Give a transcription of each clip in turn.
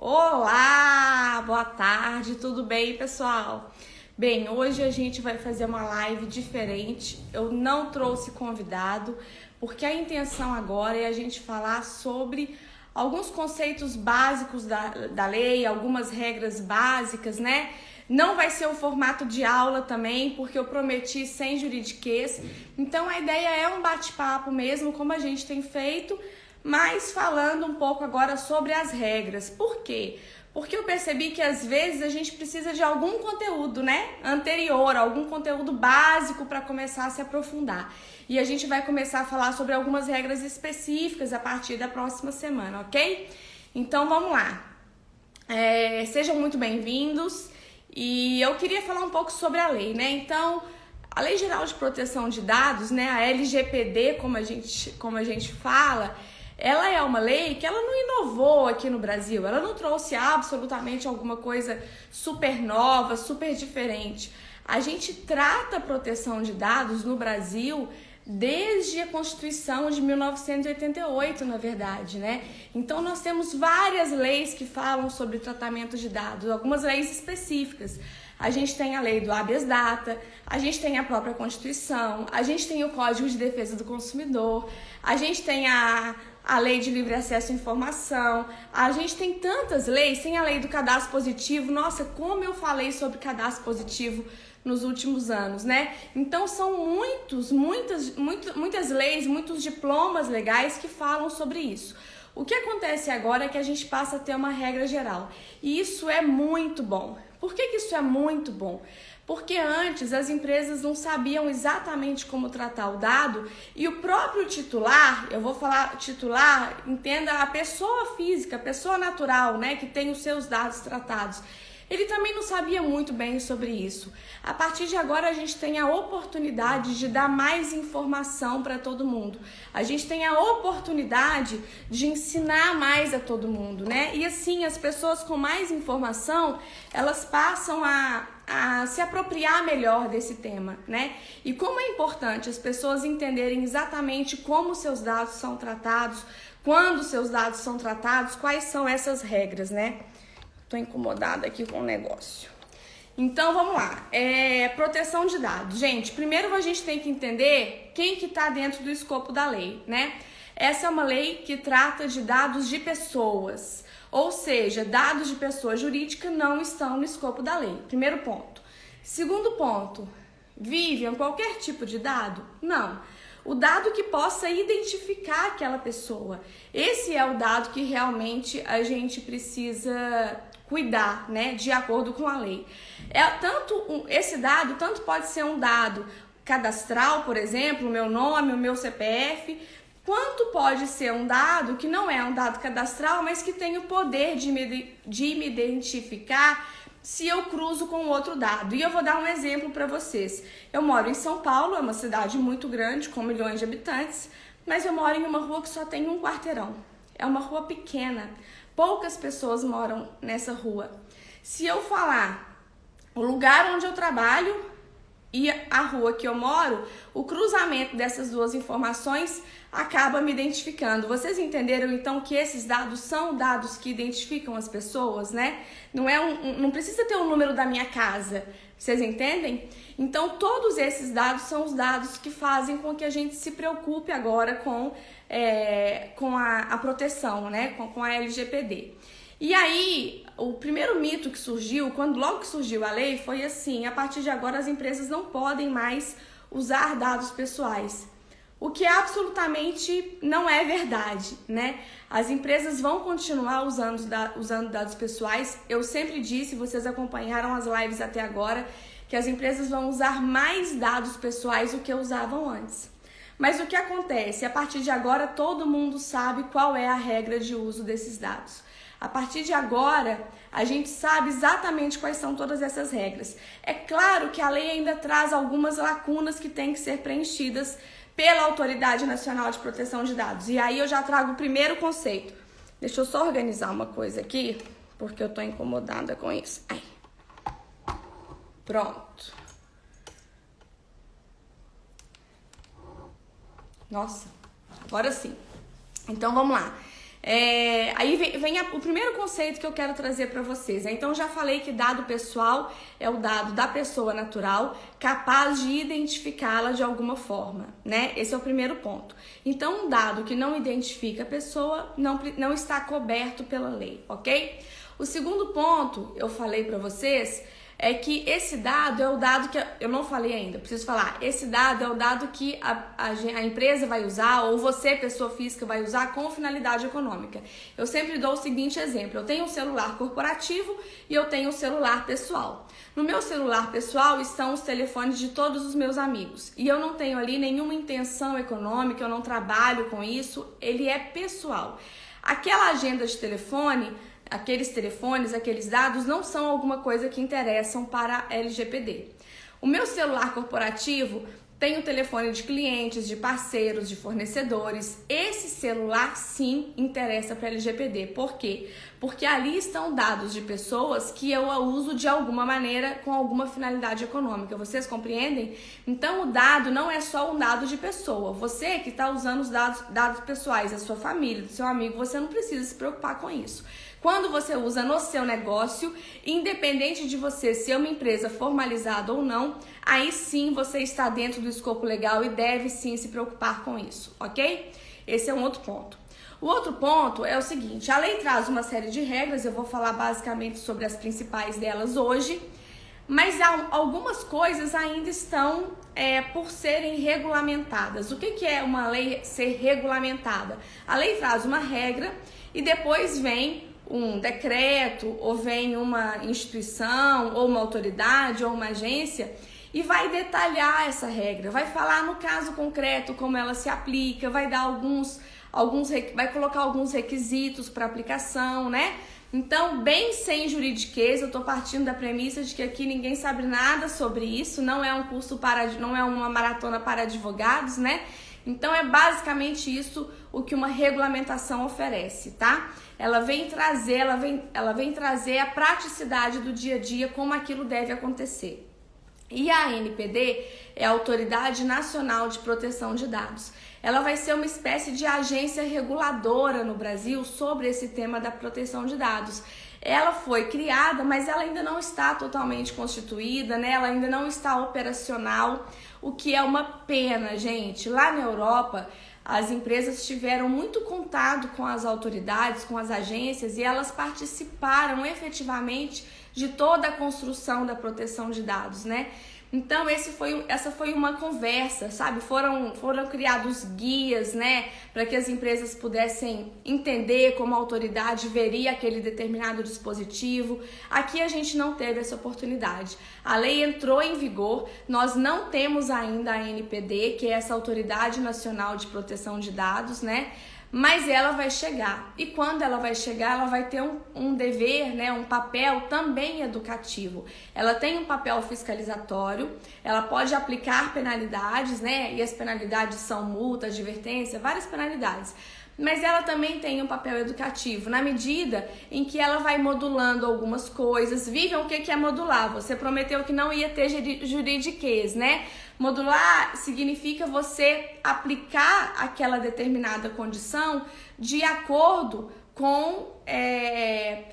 Olá, boa tarde, tudo bem, pessoal? Bem, hoje a gente vai fazer uma live diferente. Eu não trouxe convidado, porque a intenção agora é a gente falar sobre alguns conceitos básicos da lei, algumas regras básicas, né? Não vai ser o formato de aula também, porque eu prometi sem juridiquês. Então a ideia é um bate-papo mesmo, como a gente tem feito, mas falando um pouco agora sobre as regras. Por quê? Porque eu percebi que às vezes a gente precisa de algum conteúdo, né, anterior, algum conteúdo básico para começar a se aprofundar. E a gente vai começar a falar sobre algumas regras específicas a partir da próxima semana, ok? Então vamos lá. Sejam muito bem-vindos. E eu queria falar um pouco sobre a lei, né? Então, a Lei Geral de Proteção de Dados, né, a LGPD, como a gente fala, ela é uma lei que ela não inovou aqui no Brasil, ela não trouxe absolutamente alguma coisa super nova, super diferente. A gente trata a proteção de dados no Brasil desde a Constituição de 1988, na verdade, né? Então nós temos várias leis que falam sobre tratamento de dados, algumas leis específicas. A gente tem a lei do habeas data, a gente tem a própria Constituição, a gente tem o Código de Defesa do Consumidor, a gente tem a lei de livre acesso à informação, a gente tem tantas leis, tem a lei do cadastro positivo. Nossa, como eu falei sobre cadastro positivo nos últimos anos, né? Então são muitas leis, muitos diplomas legais que falam sobre isso. O que acontece agora é que a gente passa a ter uma regra geral, e isso é muito bom. Por que isso é muito bom? Porque antes as empresas não sabiam exatamente como tratar o dado, e o próprio titular, eu vou falar titular, entenda a pessoa física, a pessoa natural, né, que tem os seus dados tratados, ele também não sabia muito bem sobre isso. A partir de agora a gente tem a oportunidade de dar mais informação para todo mundo. A gente tem a oportunidade de ensinar mais a todo mundo, né? E assim, as pessoas com mais informação, elas passam a se apropriar melhor desse tema, né? E como é importante as pessoas entenderem exatamente como seus dados são tratados, quando seus dados são tratados, quais são essas regras, né? Tô incomodada aqui com o negócio. Então, vamos lá. Proteção de dados. Gente, primeiro a gente tem que entender quem que tá dentro do escopo da lei, né? Essa é uma lei que trata de dados de pessoas. Ou seja, dados de pessoa jurídica não estão no escopo da lei. Primeiro ponto. Segundo ponto, Vivian, qualquer tipo de dado? Não. O dado que possa identificar aquela pessoa. Esse é o dado que realmente a gente precisa cuidar, né, de acordo com a lei. Esse dado tanto pode ser um dado cadastral, por exemplo, o meu nome, o meu CPF, quanto pode ser um dado que não é um dado cadastral, mas que tem o poder de me identificar se eu cruzo com outro dado. E eu vou dar um exemplo para vocês. Eu moro em São Paulo, é uma cidade muito grande, com milhões de habitantes, mas eu moro em uma rua que só tem um quarteirão. É uma rua pequena. Poucas pessoas moram nessa rua. Se eu falar o lugar onde eu trabalho e a rua que eu moro, o cruzamento dessas duas informações acaba me identificando. Vocês entenderam então que esses dados são dados que identificam as pessoas, né? Não precisa ter o número da minha casa. Vocês entendem? Então todos esses dados são os dados que fazem com que a gente se preocupe agora com a proteção, né? Com a LGPD. E aí, o primeiro mito que surgiu, logo que surgiu a lei, foi assim: a partir de agora as empresas não podem mais usar dados pessoais. O que absolutamente não é verdade, né? As empresas vão continuar usando dados pessoais. Eu sempre disse, vocês acompanharam as lives até agora, que as empresas vão usar mais dados pessoais do que usavam antes. Mas o que acontece? A partir de agora, todo mundo sabe qual é a regra de uso desses dados. A partir de agora, a gente sabe exatamente quais são todas essas regras. É claro que a lei ainda traz algumas lacunas que têm que ser preenchidas pela Autoridade Nacional de Proteção de Dados. E aí eu já trago o primeiro conceito. Deixa eu só organizar uma coisa aqui, porque eu tô incomodada com isso. Ai. Pronto. Nossa, agora sim. Então vamos lá. Aí vem o primeiro conceito que eu quero trazer para vocês. Então, já falei que dado pessoal é o dado da pessoa natural capaz de identificá-la de alguma forma, né? Esse é o primeiro ponto. Então, um dado que não identifica a pessoa não está coberto pela lei, ok? O segundo ponto, eu falei para vocês, é que esse dado é o dado que eu não falei ainda, preciso falar. Esse dado é o dado que a empresa vai usar, ou você, pessoa física, vai usar com finalidade econômica. Eu sempre dou o seguinte exemplo: eu tenho um celular corporativo e eu tenho um celular pessoal. No meu celular pessoal estão os telefones de todos os meus amigos e eu não tenho ali nenhuma intenção econômica, eu não trabalho com isso, ele é pessoal. Aquela agenda de telefone, aqueles telefones, aqueles dados não são alguma coisa que interessam para a LGPD. O meu celular corporativo tem o telefone de clientes, de parceiros, de fornecedores. Esse celular sim interessa para a LGPD. Por quê? Porque ali estão dados de pessoas que eu uso de alguma maneira com alguma finalidade econômica. Vocês compreendem? Então o dado não é só um dado de pessoa. Você que está usando os dados pessoais da sua família, do seu amigo, você não precisa se preocupar com isso. Quando você usa no seu negócio, independente de você ser uma empresa formalizada ou não, aí sim você está dentro do escopo legal e deve sim se preocupar com isso, ok? Esse é um outro ponto. O outro ponto é o seguinte: a lei traz uma série de regras, eu vou falar basicamente sobre as principais delas hoje, mas algumas coisas ainda estão por serem regulamentadas. O que é uma lei ser regulamentada? A lei traz uma regra e depois vem um decreto, ou vem uma instituição, ou uma autoridade, ou uma agência, e vai detalhar essa regra, vai falar no caso concreto como ela se aplica, vai dar vai colocar alguns requisitos para aplicação, né? Então, bem sem juridiquês, eu tô partindo da premissa de que aqui ninguém sabe nada sobre isso, não é um curso não é uma maratona para advogados, né? Então é basicamente isso o que uma regulamentação oferece, tá? Ela vem trazer a praticidade do dia a dia, como aquilo deve acontecer. E a ANPD é a Autoridade Nacional de Proteção de Dados. Ela vai ser uma espécie de agência reguladora no Brasil sobre esse tema da proteção de dados. Ela foi criada, mas ela ainda não está totalmente constituída, né? Ela ainda não está operacional, o que é uma pena, gente. Lá na Europa, as empresas tiveram muito contato com as autoridades, com as agências, e elas participaram efetivamente de toda a construção da proteção de dados, né? Então essa foi uma conversa, sabe? Foram criados guias, né, para que as empresas pudessem entender como a autoridade veria aquele determinado dispositivo. Aqui a gente não teve essa oportunidade. A lei entrou em vigor, nós não temos ainda a ANPD, que é essa Autoridade Nacional de Proteção de Dados, né? Mas ela vai chegar, e quando ela vai chegar, ela vai ter um dever, né, um papel também educativo. Ela tem um papel fiscalizatório, ela pode aplicar penalidades, né, e as penalidades são multa, advertência, várias penalidades. Mas ela também tem um papel educativo, na medida em que ela vai modulando algumas coisas. Vivian, o que é modular? Você prometeu que não ia ter juridiquês, né? Modular significa você aplicar aquela determinada condição de acordo com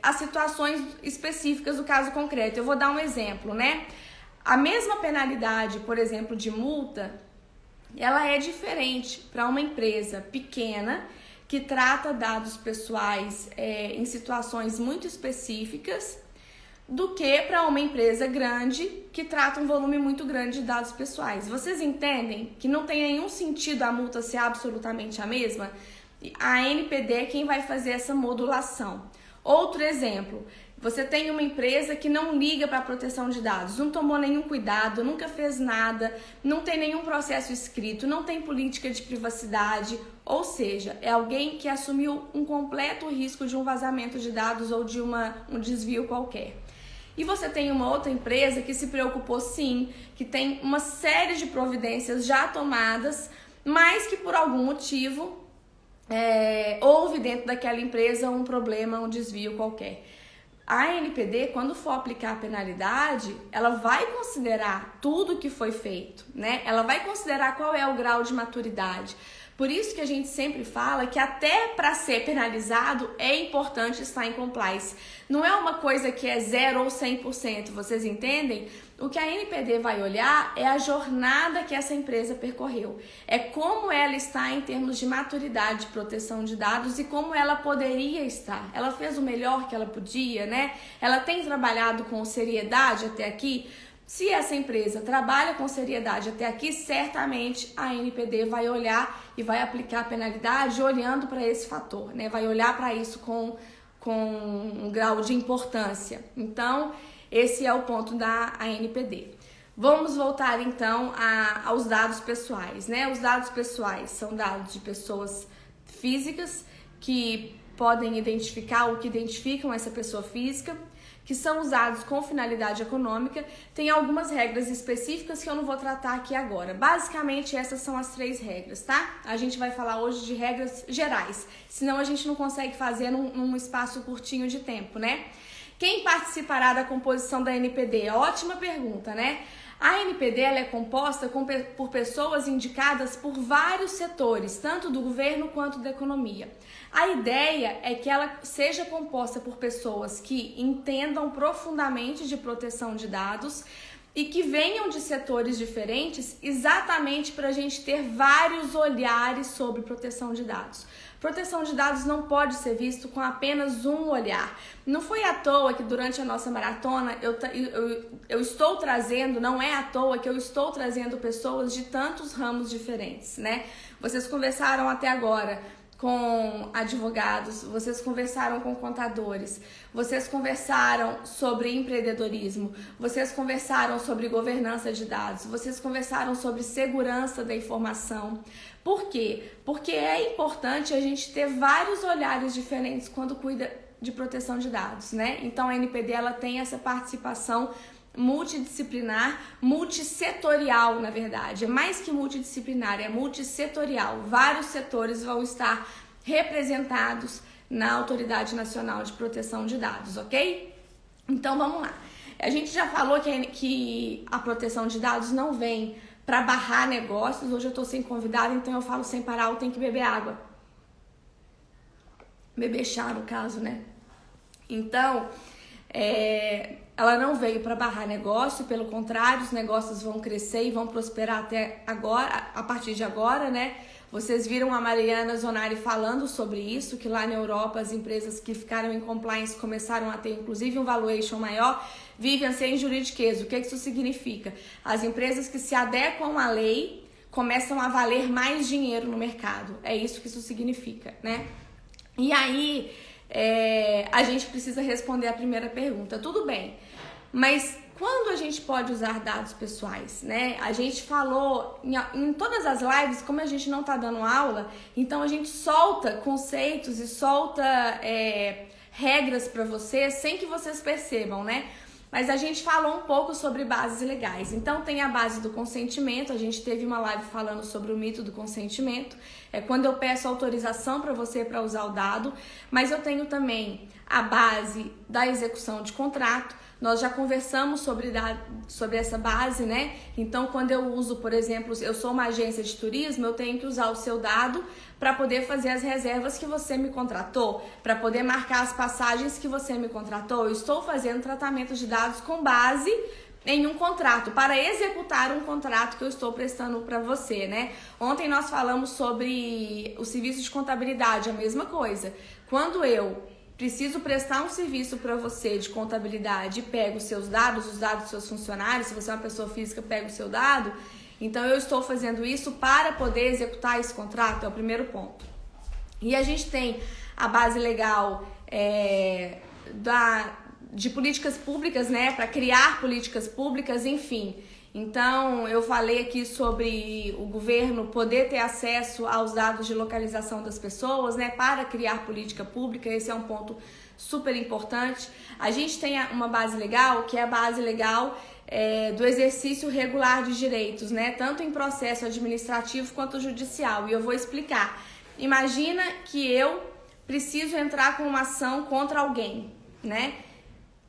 as situações específicas do caso concreto. Eu vou dar um exemplo, né? A mesma penalidade, por exemplo, de multa, ela é diferente para uma empresa pequena que trata dados pessoais em situações muito específicas, do que para uma empresa grande que trata um volume muito grande de dados pessoais. Vocês entendem que não tem nenhum sentido a multa ser absolutamente a mesma? A ANPD é quem vai fazer essa modulação. Outro exemplo, você tem uma empresa que não liga para a proteção de dados, não tomou nenhum cuidado, nunca fez nada, não tem nenhum processo escrito, não tem política de privacidade, ou seja, é alguém que assumiu um completo risco de um vazamento de dados ou de um desvio qualquer. E você tem uma outra empresa que se preocupou sim, que tem uma série de providências já tomadas, mas que por algum motivo houve dentro daquela empresa um problema, um desvio qualquer. A ANPD, quando for aplicar a penalidade, ela vai considerar tudo que foi feito, né? Ela vai considerar qual é o grau de maturidade. Por isso que a gente sempre fala que até para ser penalizado é importante estar em compliance. Não é uma coisa que é 0 ou 100%, vocês entendem? O que a NPD vai olhar é a jornada que essa empresa percorreu. É como ela está em termos de maturidade de proteção de dados e como ela poderia estar. Ela fez o melhor que ela podia, né? Ela tem trabalhado com seriedade até aqui. Se essa empresa trabalha com seriedade até aqui, certamente a NPD vai olhar e vai aplicar a penalidade olhando para esse fator, né? Vai olhar para isso com um grau de importância. Então, esse é o ponto da ANPD. Vamos voltar então aos dados pessoais, né? Os dados pessoais são dados de pessoas físicas que podem identificar ou que identificam essa pessoa física, que são usados com finalidade econômica. Tem algumas regras específicas que eu não vou tratar aqui agora. Basicamente, essas são as 3 regras, tá? A gente vai falar hoje de regras gerais, senão a gente não consegue fazer num espaço curtinho de tempo, né? Quem participará da composição da NPD? Ótima pergunta, né? A NPD ela é composta por pessoas indicadas por vários setores, tanto do governo quanto da economia. A ideia é que ela seja composta por pessoas que entendam profundamente de proteção de dados e que venham de setores diferentes, exatamente para a gente ter vários olhares sobre proteção de dados. Proteção de dados não pode ser visto com apenas um olhar. Não foi à toa que durante a nossa maratona eu estou trazendo, não é à toa que eu estou trazendo pessoas de tantos ramos diferentes, né? Vocês conversaram até agora com advogados, vocês conversaram com contadores, vocês conversaram sobre empreendedorismo, vocês conversaram sobre governança de dados, vocês conversaram sobre segurança da informação. Por quê? Porque é importante a gente ter vários olhares diferentes quando cuida de proteção de dados, né? Então a NPD ela tem essa participação multidisciplinar, multissetorial, na verdade. É mais que multidisciplinar, é multissetorial. Vários setores vão estar representados na Autoridade Nacional de Proteção de Dados, ok? Então vamos lá. A gente já falou que a proteção de dados não vem para barrar negócios. Hoje eu estou sem convidado, então eu falo sem parar, eu tenho que beber água. Beber chá, no caso, né? Então, ela não veio para barrar negócio, pelo contrário, os negócios vão crescer e vão prosperar até agora, a partir de agora, né? Vocês viram a Mariana Zonari falando sobre isso, que lá na Europa as empresas que ficaram em compliance começaram a ter inclusive um valuation maior. Vivian, sem juridiquês, o que isso significa? As empresas que se adequam à lei começam a valer mais dinheiro no mercado. É isso que isso significa, né? E aí, a gente precisa responder a primeira pergunta. Tudo bem, mas quando a gente pode usar dados pessoais, né? A gente falou em todas as lives, como a gente não tá dando aula, então a gente solta conceitos e solta regras para vocês sem que vocês percebam, né? Mas a gente falou um pouco sobre bases legais. Então tem a base do consentimento, a gente teve uma live falando sobre o mito do consentimento, é quando eu peço autorização para você para usar o dado, mas eu tenho também a base da execução de contrato. Nós já conversamos sobre essa base, né? Então, quando eu uso, por exemplo, eu sou uma agência de turismo, eu tenho que usar o seu dado para poder fazer as reservas que você me contratou, para poder marcar as passagens que você me contratou. Eu estou fazendo tratamento de dados com base em um contrato, para executar um contrato que eu estou prestando para você, né? Ontem nós falamos sobre o serviço de contabilidade, a mesma coisa. Quando eu preciso prestar um serviço para você de contabilidade e pego os seus dados, os dados dos seus funcionários, se você é uma pessoa física, pega o seu dado, então eu estou fazendo isso para poder executar esse contrato, é o primeiro ponto. E a gente tem a base legal de políticas públicas, né, para criar políticas públicas, enfim. Então, eu falei aqui sobre o governo poder ter acesso aos dados de localização das pessoas, né, para criar política pública. Esse é um ponto super importante. A gente tem uma base legal, que é a base legal do exercício regular de direitos, né, tanto em processo administrativo quanto judicial. E eu vou explicar. Imagina que eu preciso entrar com uma ação contra alguém, né?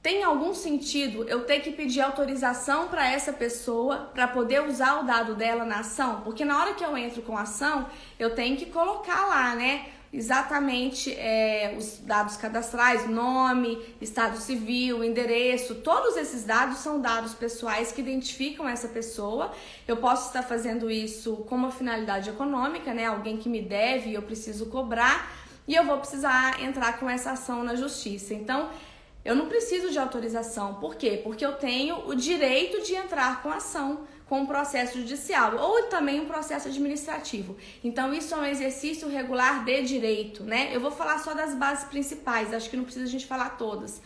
tem algum sentido eu ter que pedir autorização para essa pessoa para poder usar o dado dela na ação? Porque na hora que eu entro com a ação, eu tenho que colocar lá, né? Exatamente os dados cadastrais, nome, estado civil, endereço, todos esses dados são dados pessoais que identificam essa pessoa. Eu posso estar fazendo isso com uma finalidade econômica, né? Alguém que me deve e eu preciso cobrar, e eu vou precisar entrar com essa ação na justiça. Então, eu não preciso de autorização. Por quê? Porque eu tenho o direito de entrar com ação, com um processo judicial ou também um processo administrativo. Então, isso é um exercício regular de direito, né? Eu vou falar só das bases principais, acho que não precisa a gente falar todas.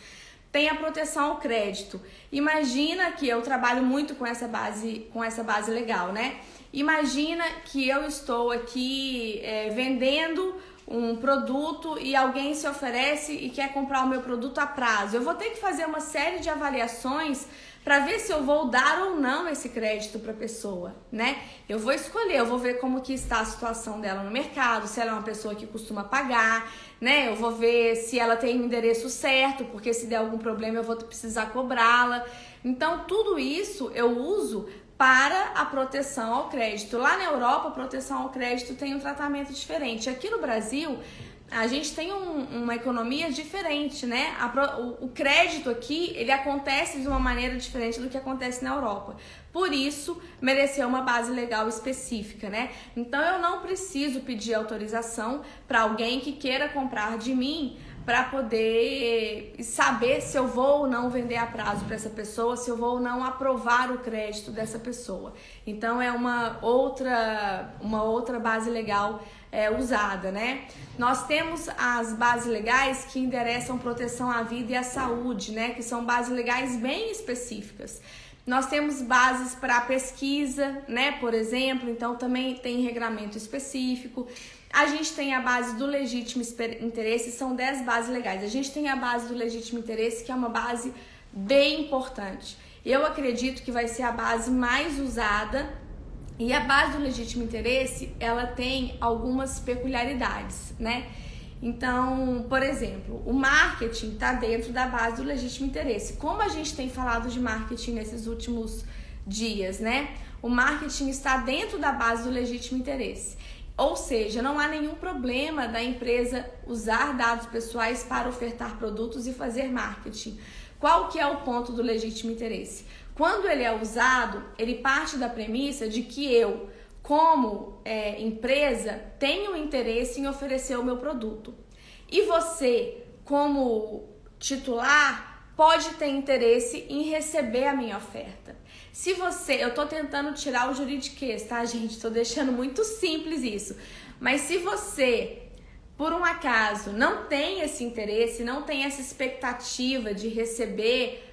Tem a proteção ao crédito. Imagina que eu trabalho muito com essa base legal, né? Imagina que eu estou aqui vendendo um produto e alguém se oferece e quer comprar o meu produto a prazo. Eu vou ter que fazer uma série de avaliações para ver se eu vou dar ou não esse crédito para a pessoa, né? Eu vou escolher, eu vou ver como que está a situação dela no mercado, se ela é uma pessoa que costuma pagar, né? Eu vou ver se ela tem o endereço certo, porque se der algum problema eu vou precisar cobrá-la. Então, tudo isso eu uso para a proteção ao crédito. Lá na Europa, a proteção ao crédito tem um tratamento diferente. Aqui no Brasil, a gente tem uma economia diferente, né? O crédito aqui, ele acontece de uma maneira diferente do que acontece na Europa. Por isso, mereceu uma base legal específica, né? Então, eu não preciso pedir autorização para alguém que queira comprar de mim para poder saber se eu vou ou não vender a prazo para essa pessoa, se eu vou ou não aprovar o crédito dessa pessoa. Então, é uma outra base legal usada, né? Nós temos as bases legais que endereçam proteção à vida e à saúde, né? Que são bases legais bem específicas. Nós temos bases para pesquisa, né? Por exemplo, então também tem regramento específico. A gente tem a base do legítimo interesse, são 10 bases legais. A gente tem a base do legítimo interesse, que é uma base bem importante. Eu acredito que vai ser a base mais usada. E a base do legítimo interesse, ela tem algumas peculiaridades, né? Então, por exemplo, o marketing está dentro da base do legítimo interesse. Como a gente tem falado de marketing nesses últimos dias, né? O marketing está dentro da base do legítimo interesse. Ou seja, não há nenhum problema da empresa usar dados pessoais para ofertar produtos e fazer marketing. Qual que é o ponto do legítimo interesse? Quando ele é usado, ele parte da premissa de que eu, como empresa, tenho interesse em oferecer o meu produto. E você, como titular, pode ter interesse em receber a minha oferta. Se você, eu tô tentando tirar o juridiquês, tá, gente? Tô deixando muito simples isso. Mas se você, por um acaso, não tem esse interesse, não tem essa expectativa de receber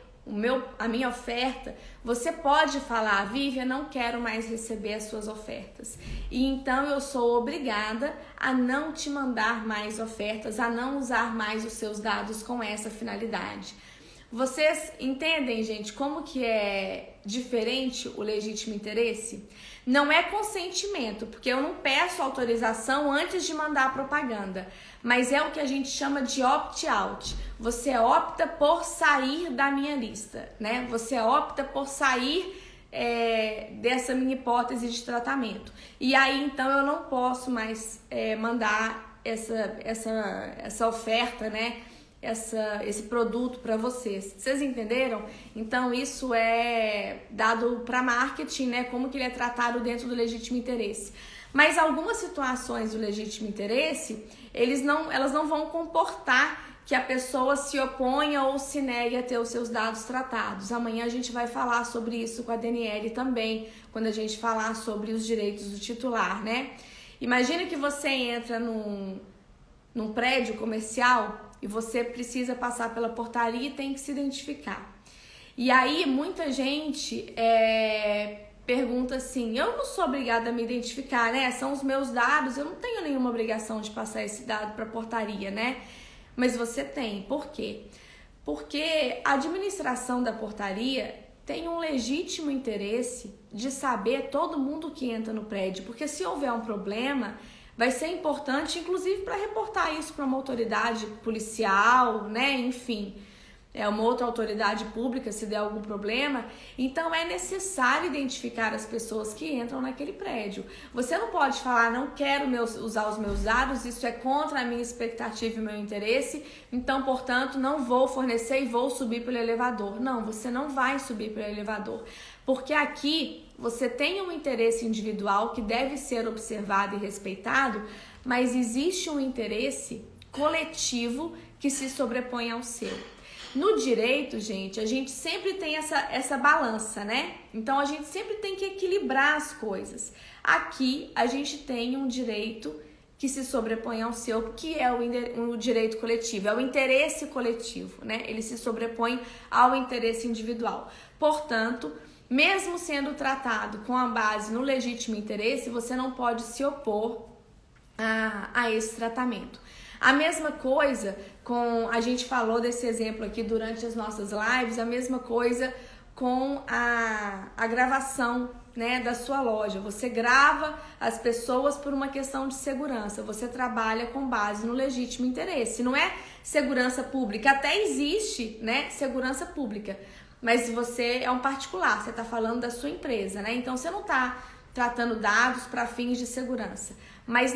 a minha oferta, você pode falar: Vivian, não quero mais receber as suas ofertas. E então eu sou obrigada a não te mandar mais ofertas, a não usar mais os seus dados com essa finalidade. Vocês entendem, gente, como que é diferente o legítimo interesse? Não é consentimento, porque eu não peço autorização antes de mandar a propaganda, mas é o que a gente chama de opt-out. Você opta por sair da minha lista, né? Você opta por sair dessa minha hipótese de tratamento. E aí, então, eu não posso mais mandar essa oferta, né? Esse produto para vocês. Vocês entenderam? Então isso é dado para marketing, né? Como que ele é tratado dentro do legítimo interesse. Mas algumas situações do legítimo interesse, elas não vão comportar que a pessoa se oponha ou se negue a ter os seus dados tratados. Amanhã a gente vai falar sobre isso com a Daniele também, quando a gente falar sobre os direitos do titular, né? Imagina que você entra num prédio comercial e você precisa passar pela portaria e tem que se identificar. E aí muita gente pergunta assim: eu não sou obrigada a me identificar, né? São os meus dados, eu não tenho nenhuma obrigação de passar esse dado para a portaria, né? Mas você tem. Por quê? Porque a administração da portaria tem um legítimo interesse de saber todo mundo que entra no prédio, porque se houver um problema, vai ser importante, inclusive, para reportar isso para uma autoridade policial, né? Enfim, uma outra autoridade pública se der algum problema. Então é necessário identificar as pessoas que entram naquele prédio. Você não pode falar, não quero usar os meus dados, isso é contra a minha expectativa e meu interesse, então, portanto, não vou fornecer e vou subir pelo elevador. Não, você não vai subir pelo elevador, porque aqui você tem um interesse individual que deve ser observado e respeitado, mas existe um interesse coletivo que se sobrepõe ao seu. No direito, gente, a gente sempre tem essa balança, né? Então, a gente sempre tem que equilibrar as coisas. Aqui, a gente tem um direito que se sobrepõe ao seu, que é o direito coletivo, é o interesse coletivo, né? Ele se sobrepõe ao interesse individual. Portanto, mesmo sendo tratado com a base no legítimo interesse, você não pode se opor a esse tratamento. A mesma coisa a gente falou desse exemplo aqui durante as nossas lives, a mesma coisa com a gravação, né, da sua loja. Você grava as pessoas por uma questão de segurança, você trabalha com base no legítimo interesse. Não é segurança pública, até existe, né, segurança pública, mas você é um particular, você está falando da sua empresa, né? Então você não está tratando dados para fins de segurança. Mas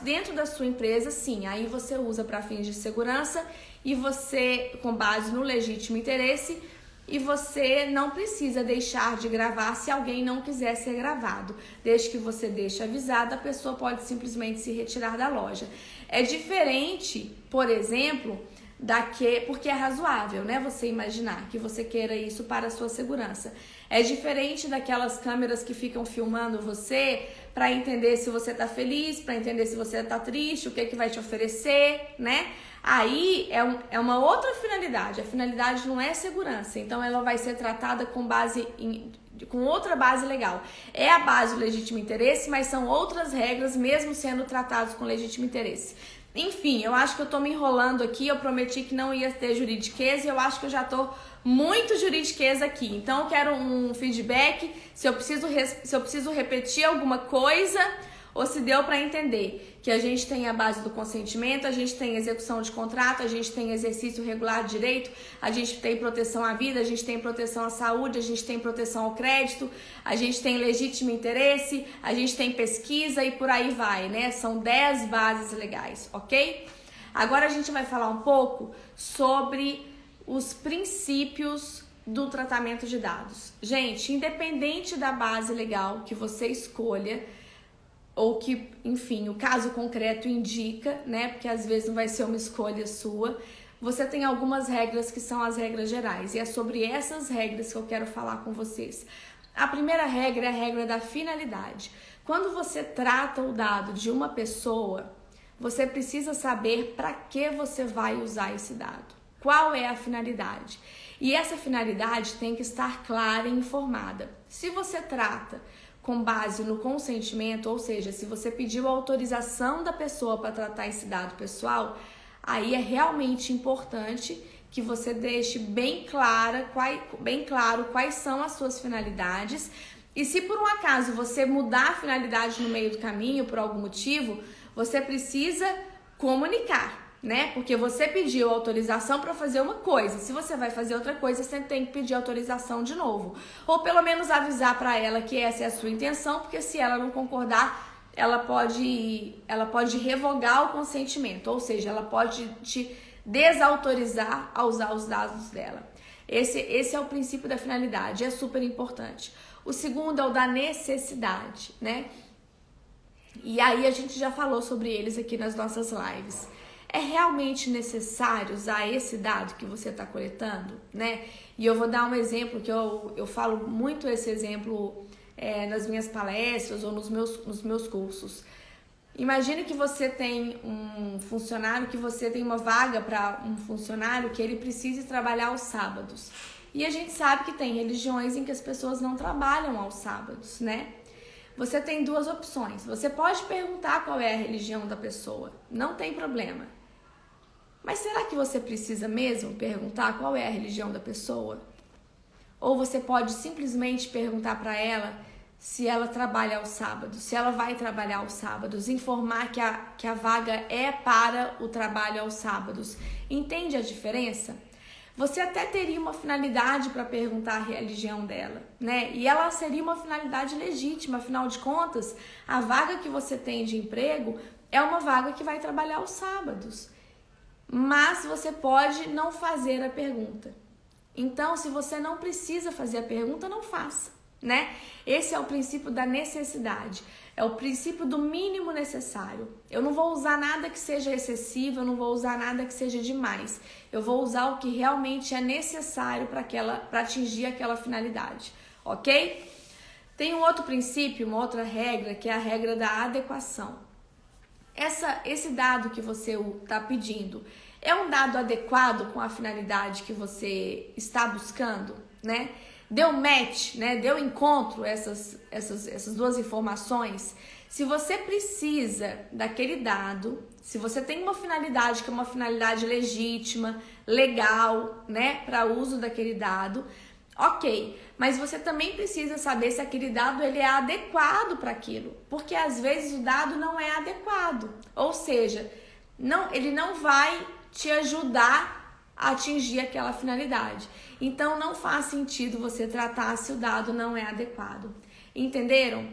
dentro da sua empresa, sim, aí você usa para fins de segurança e você, com base no legítimo interesse, e você não precisa deixar de gravar se alguém não quiser ser gravado. Desde que você deixe avisado, a pessoa pode simplesmente se retirar da loja. É diferente, por exemplo, porque é razoável, né? Você imaginar que você queira isso para a sua segurança. É diferente daquelas câmeras que ficam filmando você para entender se você tá feliz, para entender se você tá triste, o que vai te oferecer, né? Aí é uma outra finalidade. A finalidade não é segurança, então ela vai ser tratada com outra base legal. É a base do legítimo interesse, mas são outras regras, mesmo sendo tratados com legítimo interesse. Enfim, eu acho que eu tô me enrolando aqui, eu prometi que não ia ter juridiquês e eu acho que eu já tô muito juridiquês aqui. Então eu quero um feedback, se eu preciso repetir alguma coisa ou se deu para entender que a gente tem a base do consentimento, a gente tem execução de contrato, a gente tem exercício regular de direito, a gente tem proteção à vida, a gente tem proteção à saúde, a gente tem proteção ao crédito, a gente tem legítimo interesse, a gente tem pesquisa e por aí vai, né? São 10 bases legais, ok? Agora a gente vai falar um pouco sobre os princípios do tratamento de dados. Gente, independente da base legal que você escolha, ou que, enfim, o caso concreto indica, né? Porque às vezes não vai ser uma escolha sua. Você tem algumas regras que são as regras gerais. E é sobre essas regras que eu quero falar com vocês. A primeira regra é a regra da finalidade. Quando você trata o dado de uma pessoa, você precisa saber para que você vai usar esse dado. Qual é a finalidade? E essa finalidade tem que estar clara e informada. Se você trata com base no consentimento, ou seja, se você pediu a autorização da pessoa para tratar esse dado pessoal, aí é realmente importante que você deixe bem claro quais são as suas finalidades. E se por um acaso você mudar a finalidade no meio do caminho, por algum motivo, você precisa comunicar, né? Porque você pediu autorização para fazer uma coisa. Se você vai fazer outra coisa, você tem que pedir autorização de novo. Ou pelo menos avisar para ela que essa é a sua intenção, porque se ela não concordar, ela pode revogar o consentimento. Ou seja, ela pode te desautorizar a usar os dados dela. Esse é o princípio da finalidade, é super importante. O segundo é o da necessidade, né? E aí a gente já falou sobre eles aqui nas nossas lives. É realmente necessário usar esse dado que você está coletando, né? E eu vou dar um exemplo que eu falo muito esse exemplo nas minhas palestras ou nos meus cursos. Imagine que você tem um funcionário, que você tem uma vaga para um funcionário que ele precise trabalhar aos sábados. E a gente sabe que tem religiões em que as pessoas não trabalham aos sábados, né? Você tem duas opções. Você pode perguntar qual é a religião da pessoa, não tem problema. Mas será que você precisa mesmo perguntar qual é a religião da pessoa? Ou você pode simplesmente perguntar para ela se ela trabalha aos sábados, se ela vai trabalhar aos sábados, informar que a vaga é para o trabalho aos sábados. Entende a diferença? você até teria uma finalidade para perguntar a religião dela, né? E ela seria uma finalidade legítima, afinal de contas, a vaga que você tem de emprego é uma vaga que vai trabalhar aos sábados. Mas você pode não fazer a pergunta. Então, se você não precisa fazer a pergunta, não faça, né? Esse é o princípio da necessidade. É o princípio do mínimo necessário. Eu não vou usar nada que seja excessivo, eu não vou usar nada que seja demais. Eu vou usar o que realmente é necessário para atingir aquela finalidade, ok? Tem um outro princípio, uma outra regra, que é a regra da adequação. Esse dado que você está pedindo é um dado adequado com a finalidade que você está buscando, né? Deu match, né? Deu encontro essas duas informações. Se você precisa daquele dado, se você tem uma finalidade que é uma finalidade legítima, legal, né, para uso daquele dado, ok. Mas você também precisa saber se aquele dado ele é adequado para aquilo, porque às vezes o dado não é adequado, ou seja, ele não vai te ajudar a atingir aquela finalidade. Então, não faz sentido você tratar se o dado não é adequado. Entenderam?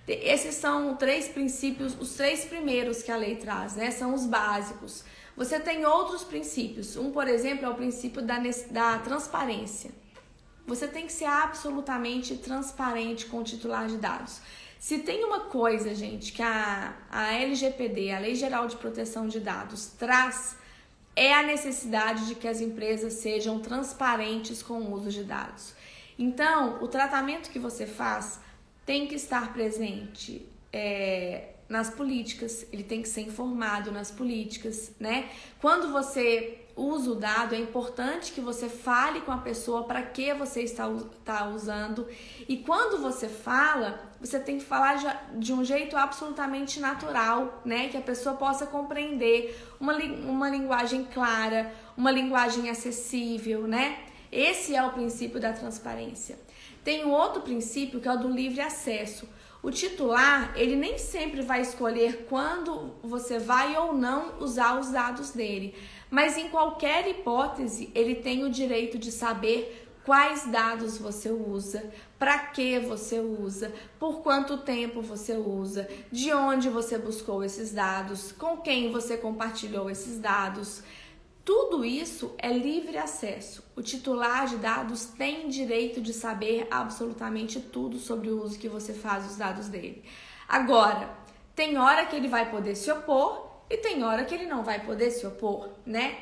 Esses são 3 princípios, os 3 primeiros que a lei traz, né? São os básicos. Você tem outros princípios. Um, por exemplo, é o princípio da transparência. Você tem que ser absolutamente transparente com o titular de dados. Se tem uma coisa, gente, que a LGPD, a Lei Geral de Proteção de Dados, traz, é a necessidade de que as empresas sejam transparentes com o uso de dados. Então, o tratamento que você faz tem que estar presente nas políticas, ele tem que ser informado nas políticas, né? Quando você usa o dado, é importante que você fale com a pessoa para que você está usando. E quando você fala, você tem que falar de um jeito absolutamente natural, né? Que a pessoa possa compreender, uma linguagem clara, uma linguagem acessível, né? Esse é o princípio da transparência. Tem um outro princípio que é o do livre acesso. O titular, ele nem sempre vai escolher quando você vai ou não usar os dados dele, mas em qualquer hipótese, ele tem o direito de saber quais dados você usa, para que você usa, por quanto tempo você usa, de onde você buscou esses dados, com quem você compartilhou esses dados. Tudo isso é livre acesso. O titular de dados tem direito de saber absolutamente tudo sobre o uso que você faz dos dados dele. Agora, tem hora que ele vai poder se opor e tem hora que ele não vai poder se opor, né?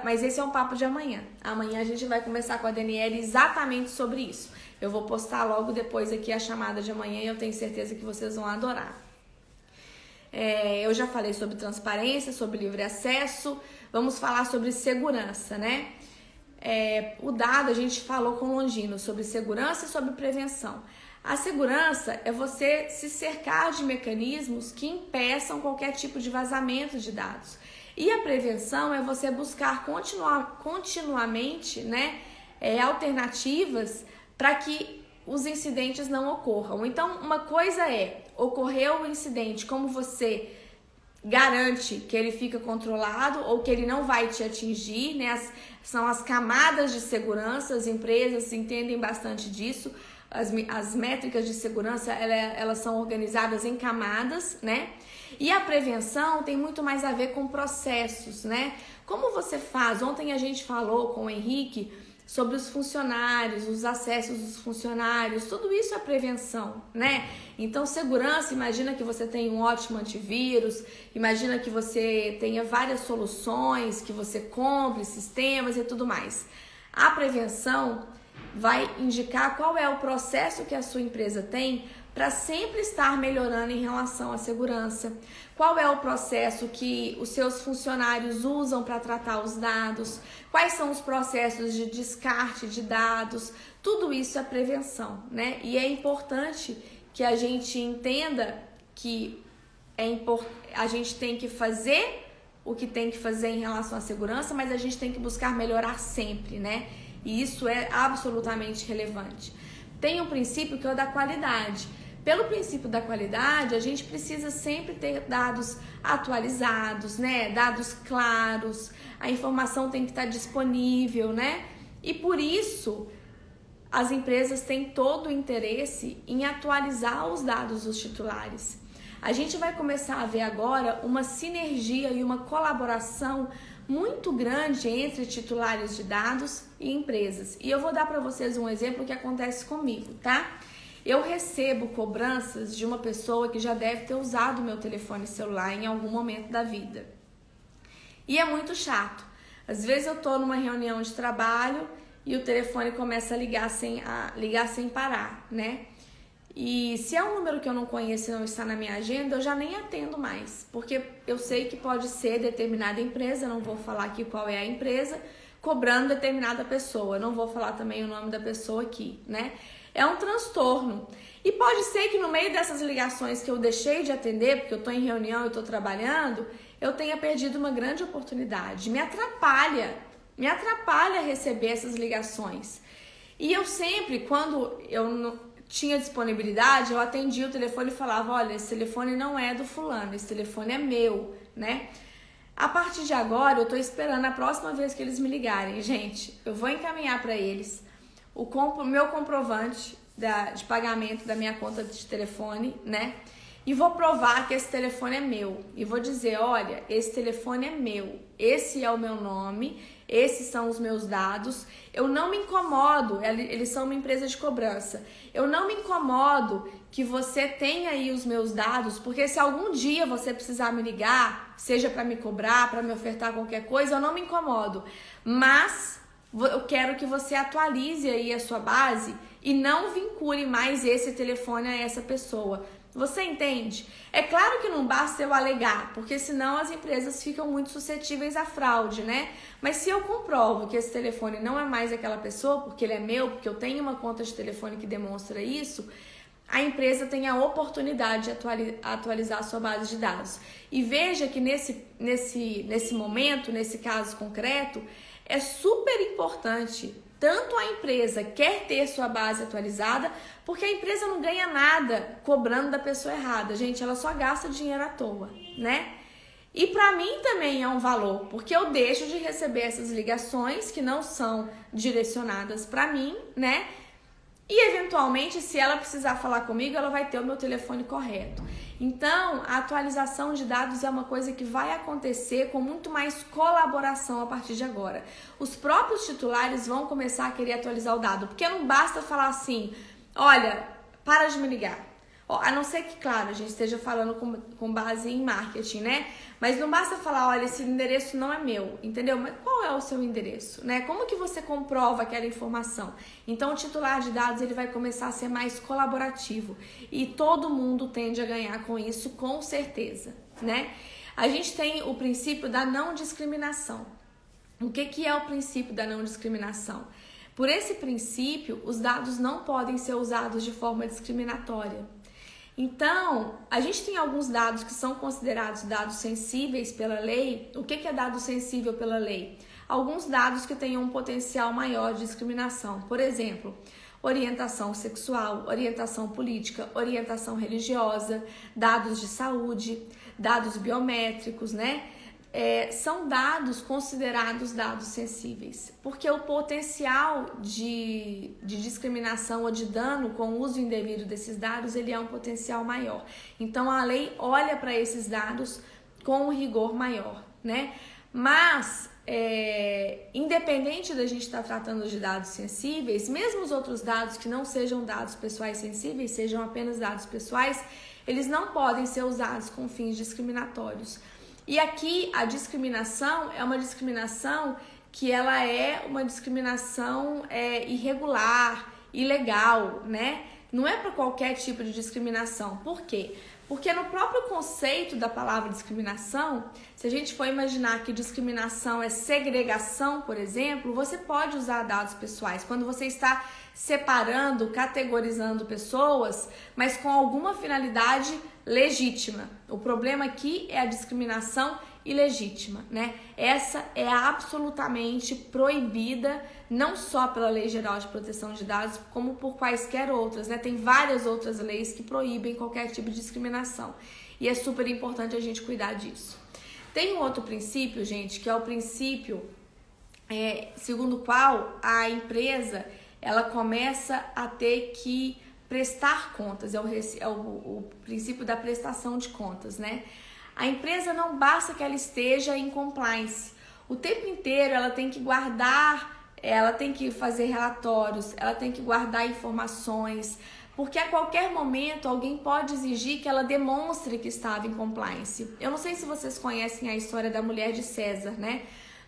Mas esse é um papo de amanhã. Amanhã a gente vai começar com a Daniela exatamente sobre isso. Eu vou postar logo depois aqui a chamada de amanhã e eu tenho certeza que vocês vão adorar. Eu já falei sobre transparência, sobre livre acesso. Vamos falar sobre segurança, né? O dado, a gente falou com o Longino sobre segurança e sobre prevenção. A segurança é você se cercar de mecanismos que impeçam qualquer tipo de vazamento de dados. E a prevenção é você buscar continuamente, né, alternativas para que os incidentes não ocorram. Então, uma coisa ocorreu o incidente, como você garante que ele fica controlado ou que ele não vai te atingir, né? São as camadas de segurança, as empresas entendem bastante disso. As métricas de segurança, elas são organizadas em camadas, né? E a prevenção tem muito mais a ver com processos, né? Como você faz? Ontem a gente falou com o Henrique sobre os funcionários, os acessos dos funcionários, tudo isso é prevenção, né? Então, segurança, imagina que você tem um ótimo antivírus, imagina que você tenha várias soluções, que você compre sistemas e tudo mais. A prevenção vai indicar qual é o processo que a sua empresa tem para sempre estar melhorando em relação à segurança. Qual é o processo que os seus funcionários usam para tratar os dados? Quais são os processos de descarte de dados? Tudo isso é prevenção, né? E é importante que a gente entenda que a gente tem que fazer o que tem que fazer em relação à segurança, mas a gente tem que buscar melhorar sempre, né? E isso é absolutamente relevante. Tem um princípio que é o da qualidade. Pelo princípio da qualidade, a gente precisa sempre ter dados atualizados, né? Dados claros, a informação tem que estar disponível, né? E por isso, as empresas têm todo o interesse em atualizar os dados dos titulares. A gente vai começar a ver agora uma sinergia e uma colaboração muito grande entre titulares de dados e empresas. E eu vou dar para vocês um exemplo que acontece comigo, tá? Eu recebo cobranças de uma pessoa que já deve ter usado o meu telefone celular em algum momento da vida. E é muito chato. Às vezes eu tô numa reunião de trabalho e o telefone começa a ligar sem parar, né? E se é um número que eu não conheço e não está na minha agenda, eu já nem atendo mais, porque eu sei que pode ser determinada empresa, não vou falar aqui qual é a empresa, cobrando determinada pessoa, não vou falar também o nome da pessoa aqui, né? É um transtorno. E pode ser que no meio dessas ligações que eu deixei de atender, porque eu estou em reunião e estou trabalhando, eu tenha perdido uma grande oportunidade. Me atrapalha receber essas ligações. E eu sempre, quando eu não tinha disponibilidade, eu atendia o telefone e falava, olha, esse telefone não é do fulano, esse telefone é meu, né? A partir de agora, eu tô esperando a próxima vez que eles me ligarem, gente, eu vou encaminhar para eles o meu comprovante de pagamento da minha conta de telefone, né? E vou provar que esse telefone é meu. E vou dizer, olha, esse telefone é meu, esse é o meu nome, esses são os meus dados. Eu não me incomodo, eles são uma empresa de cobrança. Eu não me incomodo que você tenha aí os meus dados, porque se algum dia você precisar me ligar, seja para me cobrar, para me ofertar qualquer coisa, eu não me incomodo. Mas eu quero que você atualize aí a sua base e não vincule mais esse telefone a essa pessoa. Você entende? É claro que não basta eu alegar, porque senão as empresas ficam muito suscetíveis à fraude, né? Mas se eu comprovo que esse telefone não é mais aquela pessoa, porque ele é meu, porque eu tenho uma conta de telefone que demonstra isso, a empresa tem a oportunidade de atualizar a sua base de dados. E veja que nesse momento, nesse caso concreto, é super importante. Tanto a empresa quer ter sua base atualizada, porque a empresa não ganha nada cobrando da pessoa errada. Gente, ela só gasta dinheiro à toa, né? E para mim também é um valor, porque eu deixo de receber essas ligações que não são direcionadas para mim, né? E eventualmente, se ela precisar falar comigo, ela vai ter o meu telefone correto. Então, a atualização de dados é uma coisa que vai acontecer com muito mais colaboração a partir de agora. Os próprios titulares vão começar a querer atualizar o dado, porque não basta falar assim, olha, para de me ligar. A não ser que, claro, a gente esteja falando com base em marketing, né? Mas não basta falar, olha, esse endereço não é meu, entendeu? Mas qual é o seu endereço, né? Como que você comprova aquela informação? Então, o titular de dados, ele vai começar a ser mais colaborativo. E todo mundo tende a ganhar com isso, com certeza, né? A gente tem o princípio da não discriminação. O que é o princípio da não discriminação? Por esse princípio, os dados não podem ser usados de forma discriminatória. Então, a gente tem alguns dados que são considerados dados sensíveis pela lei. O que é dado sensível pela lei? Alguns dados que tenham um potencial maior de discriminação. Por exemplo, orientação sexual, orientação política, orientação religiosa, dados de saúde, dados biométricos, né? São dados considerados dados sensíveis, porque o potencial de discriminação ou de dano com o uso indevido desses dados, ele é um potencial maior. Então, a lei olha para esses dados com um rigor maior, né? Mas, independente da gente estar tratando de dados sensíveis, mesmo os outros dados que não sejam dados pessoais sensíveis, sejam apenas dados pessoais, eles não podem ser usados com fins discriminatórios. E aqui a discriminação é uma discriminação que ela é uma discriminação irregular, ilegal, né? Não é para qualquer tipo de discriminação. Por quê? Porque no próprio conceito da palavra discriminação, se a gente for imaginar que discriminação é segregação, por exemplo, você pode usar dados pessoais quando você está separando, categorizando pessoas, mas com alguma finalidade legítima. O problema aqui é a discriminação ilegítima, né? Essa é absolutamente proibida, não só pela Lei Geral de Proteção de Dados, como por quaisquer outras, né? Tem várias outras leis que proíbem qualquer tipo de discriminação. E é super importante a gente cuidar disso. Tem um outro princípio, gente, que é o princípio segundo o qual a empresa ela começa a ter que prestar contas, é o princípio da prestação de contas, né? A empresa não basta que ela esteja em compliance. O tempo inteiro ela tem que guardar, ela tem que fazer relatórios, ela tem que guardar informações, porque a qualquer momento alguém pode exigir que ela demonstre que estava em compliance. Eu não sei se vocês conhecem a história da mulher de César, né?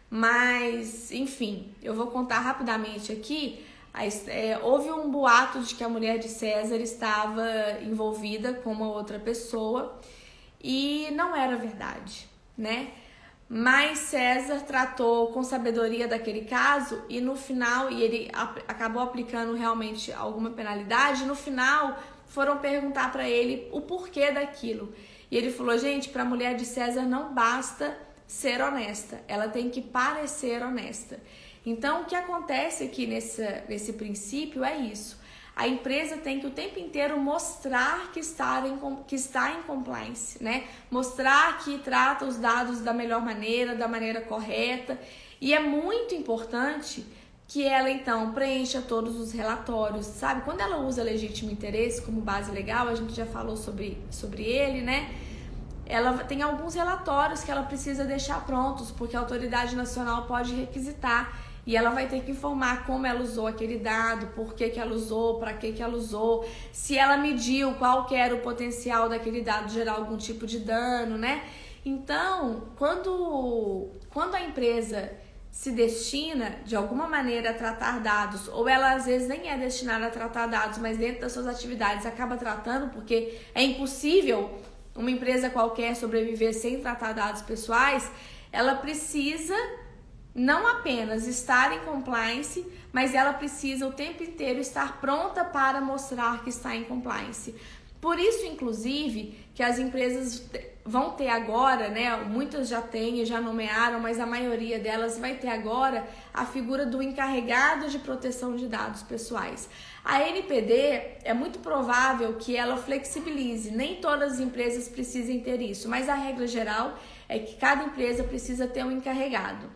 Mas, enfim, eu vou contar rapidamente aqui. Houve um boato de que a mulher de César estava envolvida com uma outra pessoa e não era verdade, né? Mas César tratou com sabedoria daquele caso e no final, e ele acabou aplicando realmente alguma penalidade, no final foram perguntar para ele o porquê daquilo. E ele falou, gente, para a mulher de César não basta ser honesta, ela tem que parecer honesta. Então, o que acontece aqui nesse princípio é isso. A empresa tem que o tempo inteiro mostrar que está em compliance, né? Mostrar que trata os dados da melhor maneira, da maneira correta. E é muito importante que ela, então, preencha todos os relatórios, sabe? Quando ela usa legítimo interesse como base legal, a gente já falou sobre ele, né? Ela tem alguns relatórios que ela precisa deixar prontos, porque a autoridade nacional pode requisitar. E ela vai ter que informar como ela usou aquele dado, por que ela usou, para que ela usou, se ela mediu qual que era o potencial daquele dado gerar algum tipo de dano, né? Então, quando a empresa se destina de alguma maneira a tratar dados, ou ela às vezes nem é destinada a tratar dados, mas dentro das suas atividades acaba tratando, porque é impossível uma empresa qualquer sobreviver sem tratar dados pessoais, ela precisa não apenas estar em compliance, mas ela precisa o tempo inteiro estar pronta para mostrar que está em compliance. Por isso, inclusive, que as empresas vão ter agora, né? Muitas já têm e já nomearam, mas a maioria delas vai ter agora a figura do encarregado de proteção de dados pessoais. A NPD é muito provável que ela flexibilize, nem todas as empresas precisem ter isso, mas a regra geral é que cada empresa precisa ter um encarregado.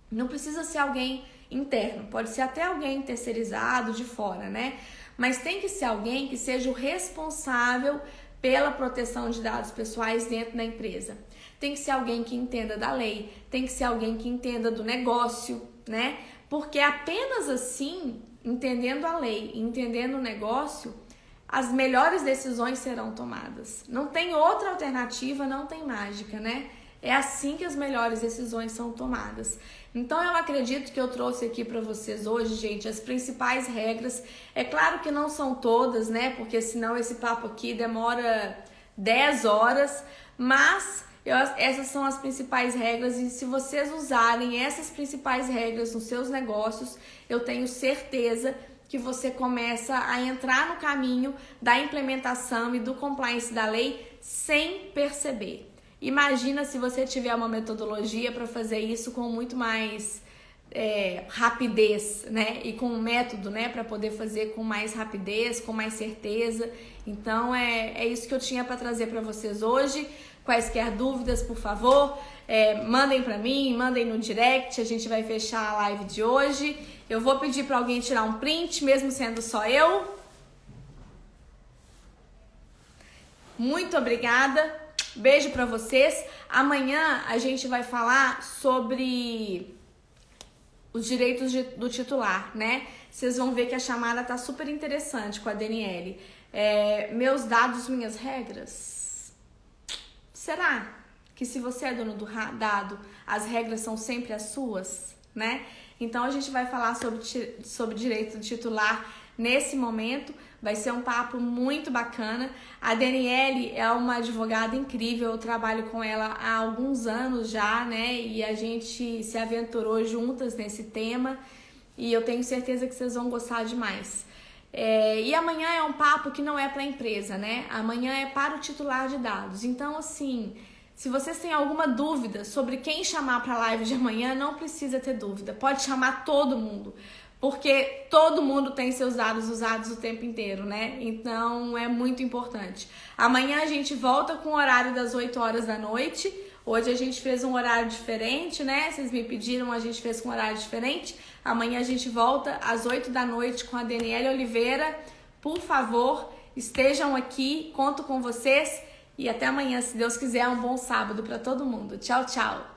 Não precisa ser alguém interno, pode ser até alguém terceirizado de fora, né? Mas tem que ser alguém que seja o responsável pela proteção de dados pessoais dentro da empresa. Tem que ser alguém que entenda da lei, tem que ser alguém que entenda do negócio, né? Porque apenas assim, entendendo a lei, entendendo o negócio, as melhores decisões serão tomadas. Não tem outra alternativa, não tem mágica, né? É assim que as melhores decisões são tomadas. Então, eu acredito que eu trouxe aqui para vocês hoje, gente, as principais regras. É claro que não são todas, né? Porque senão esse papo aqui demora 10 horas. Mas essas são as principais regras. E se vocês usarem essas principais regras nos seus negócios, eu tenho certeza que você começa a entrar no caminho da implementação e do compliance da lei sem perceber. Imagina se você tiver uma metodologia para fazer isso com muito mais rapidez, né? E com um método, né? Para poder fazer com mais rapidez, com mais certeza. Então, é isso que eu tinha para trazer para vocês hoje. Quaisquer dúvidas, por favor, mandem para mim, mandem no direct. A gente vai fechar a live de hoje. Eu vou pedir para alguém tirar um print, mesmo sendo só eu. Muito obrigada. Beijo pra vocês. Amanhã a gente vai falar sobre os direitos do titular, né? Vocês vão ver que a chamada tá super interessante com a Daniele. Meus dados, minhas regras. Será que se você é dono do dado, as regras são sempre as suas, né? Então a gente vai falar sobre direito do titular nesse momento. Vai ser um papo muito bacana. A Daniele é uma advogada incrível, eu trabalho com ela há alguns anos já, né? E a gente se aventurou juntas nesse tema e eu tenho certeza que vocês vão gostar demais. E amanhã é um papo que não é para a empresa, né? Amanhã é para o titular de dados. Então, assim, Se vocês têm alguma dúvida sobre quem chamar para a live de amanhã, não precisa ter dúvida. Pode chamar todo mundo, porque todo mundo tem seus dados usados o tempo inteiro, né? Então é muito importante. Amanhã a gente volta com o horário das 8 horas da noite. Hoje a gente fez um horário diferente, né? Vocês me pediram, a gente fez com um horário diferente. Amanhã a gente volta às 8 da noite com a Daniele Oliveira. Por favor, estejam aqui, conto com vocês. E até amanhã, se Deus quiser, um bom sábado para todo mundo. Tchau, tchau!